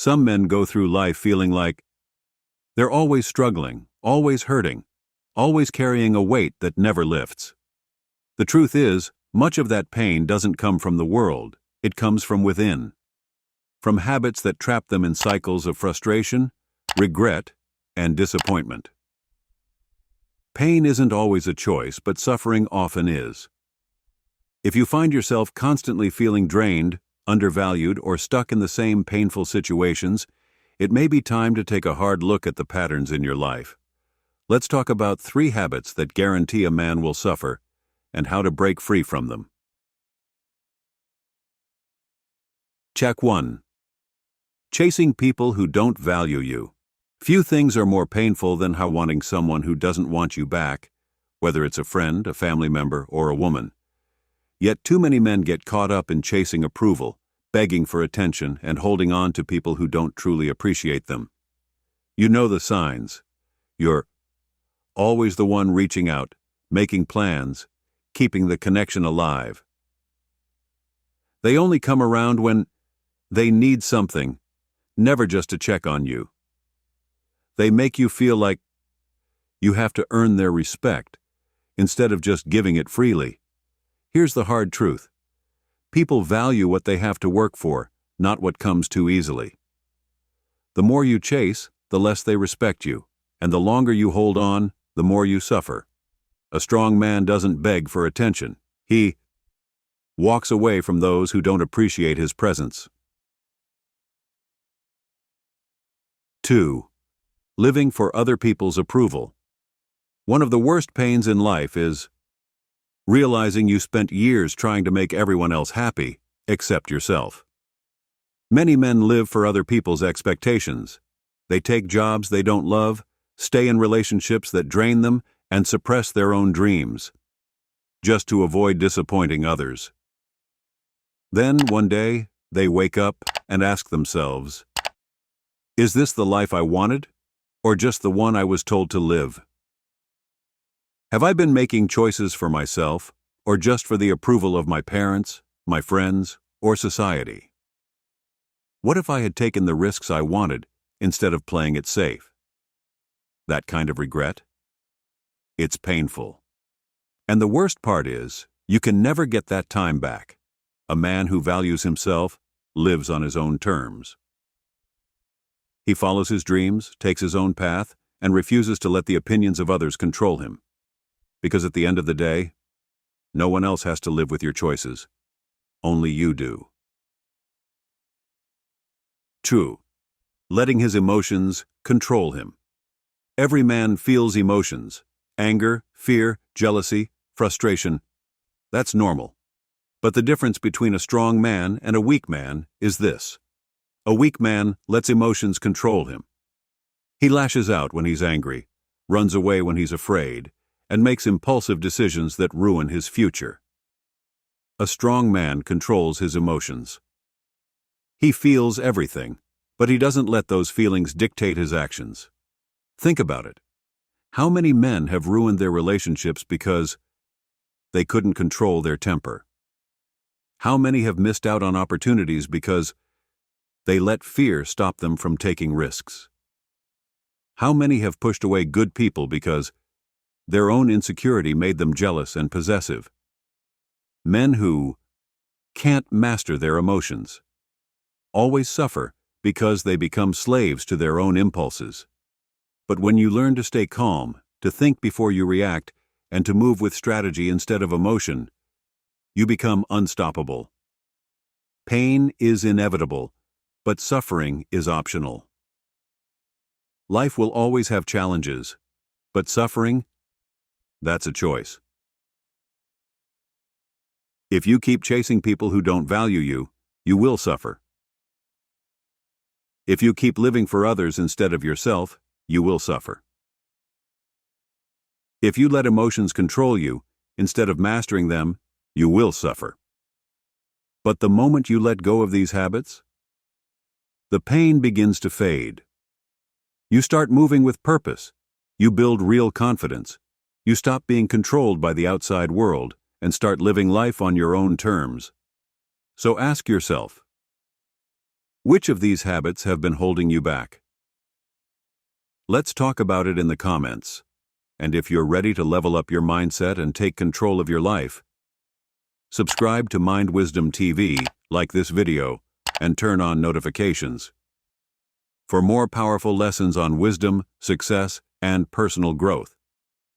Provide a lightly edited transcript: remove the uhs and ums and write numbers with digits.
Some men go through life feeling like they're always struggling, always hurting, always carrying a weight that never lifts. The truth is, much of that pain doesn't come from the world, it comes from within. From habits that trap them in cycles of frustration, regret, and disappointment. Pain isn't always a choice, but suffering often is. If you find yourself constantly feeling drained, undervalued, or stuck in the same painful situations, it may be time to take a hard look at the patterns in your life. Let's talk about 3 habits that guarantee a man will suffer and how to break free from them. Check 1. Chasing people who don't value you. Few things are more painful than wanting someone who doesn't want you back, whether it's a friend, a family member, or a woman. Yet too many men get caught up in chasing approval, begging for attention, and holding on to people who don't truly appreciate them. You know the signs. You're always the one reaching out, making plans, keeping the connection alive. They only come around when they need something, never just to check on you. They make you feel like you have to earn their respect, instead of just giving it freely. Here's the hard truth. People value what they have to work for, not what comes too easily. The more you chase, the less they respect you, and the longer you hold on, the more you suffer. A strong man doesn't beg for attention. He walks away from those who don't appreciate his presence. 2. Living for other people's approval. One of the worst pains in life is realizing you spent years trying to make everyone else happy, except yourself. Many men live for other people's expectations. They take jobs they don't love, stay in relationships that drain them, and suppress their own dreams, just to avoid disappointing others. Then, one day, they wake up and ask themselves, is this the life I wanted, or just the one I was told to live? Have I been making choices for myself, or just for the approval of my parents, my friends, or society? What if I had taken the risks I wanted instead of playing it safe? That kind of regret? It's painful. And the worst part is, you can never get that time back. A man who values himself lives on his own terms. He follows his dreams, takes his own path, and refuses to let the opinions of others control him. Because at the end of the day, no one else has to live with your choices. Only you do. 2. Letting his emotions control him. Every man feels emotions. Anger, fear, jealousy, frustration. That's normal. But the difference between a strong man and a weak man is this. A weak man lets emotions control him. He lashes out when he's angry, runs away when he's afraid, and makes impulsive decisions that ruin his future. A strong man controls his emotions. He feels everything, but he doesn't let those feelings dictate his actions. Think about it. How many men have ruined their relationships because they couldn't control their temper? How many have missed out on opportunities because they let fear stop them from taking risks? How many have pushed away good people because their own insecurity made them jealous and possessive? Men who can't master their emotions always suffer because they become slaves to their own impulses. But when you learn to stay calm, to think before you react, and to move with strategy instead of emotion, you become unstoppable. Pain is inevitable, but suffering is optional. Life will always have challenges, but suffering, that's a choice. If you keep chasing people who don't value you, you will suffer. If you keep living for others instead of yourself, you will suffer. If you let emotions control you, instead of mastering them, you will suffer. But the moment you let go of these habits, the pain begins to fade. You start moving with purpose. You build real confidence. You stop being controlled by the outside world and start living life on your own terms. So ask yourself, Which of these habits have been holding you back? Let's talk about it in the comments. And if you're ready to level up your mindset and take control of your life, subscribe to Mind Wisdom TV, like this video, and turn on notifications for more powerful lessons on wisdom, success, and personal growth.